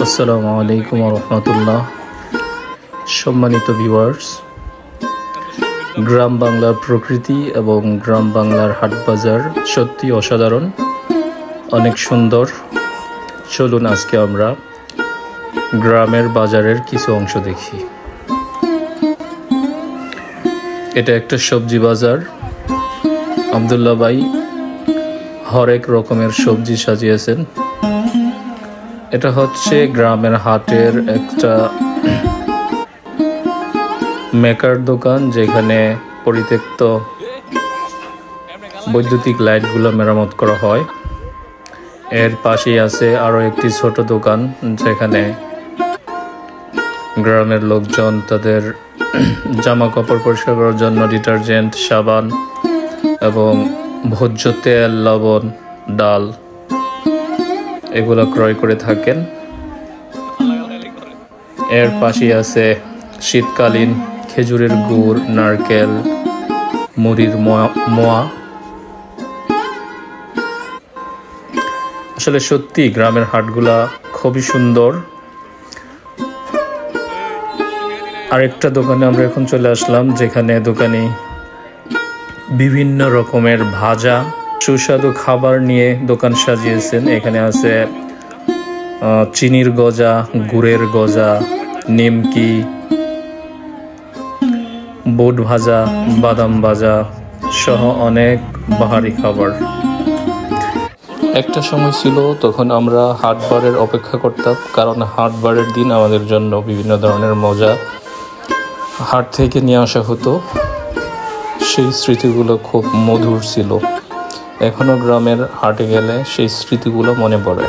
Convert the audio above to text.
আসসালামু আলাইকুম ওয়া রাহমাতুল্লাহ। সম্মানিত ভিউয়ার্স, গ্রাম বাংলার প্রকৃতি এবং গ্রাম বাংলার হাট বাজার সত্যি অসাধারণ, অনেক সুন্দর। চলুন আজকে আমরা গ্রামের বাজারের কিছু অংশ দেখি। এটা একটা সবজি বাজার। আব্দুল্লাহ ভাই হরেক রকমের সবজি সাজিয়েছেন। এটা হচ্ছে গ্রামের হাটের একটা মেকার দোকান, যেখানে পরিত্যক্ত বৈদ্যুতিক লাইটগুলো মেরামত করা হয়। এর পাশেই আছে আরও একটি ছোট দোকান, যেখানে গ্রামের লোকজন তাদের জামা কাপড় পরিষ্কার করার জন্য ডিটারজেন্ট, সাবান এবং ভোজ্য তেল, লবণ, ডাল এগুলো ক্রয় করে থাকেন। এর পাশে আছে শীতকালীন খেজুরের গুড়, নারকেল, মুড়ির মোয়া। আসলে সত্যি গ্রামের হাটগুলা খুবই সুন্দর। আরেকটা দোকানে আমরা এখন চলে আসলাম, যেখানে দোকানি বিভিন্ন রকমের ভাজা সুস্বাদু খাবার নিয়ে দোকান সাজিয়েছেন। এখানে আছে চিনির গজা, গুড়ের গজা, নিমকি, বুট ভাজা, বাদাম ভাজা সহ অনেক বাহারি খাবার। একটা সময় ছিল তখন আমরা হাটবারের অপেক্ষা করতাম, কারণ হাটবারের দিন আমাদের জন্য বিভিন্ন ধরনের মজা হাট থেকে নিয়ে আসা হতো। সেই স্মৃতিগুলো খুব মধুর ছিল। এখনো গ্রামের হাটে গেলে সেই স্মৃতিগুলো মনে পড়ে।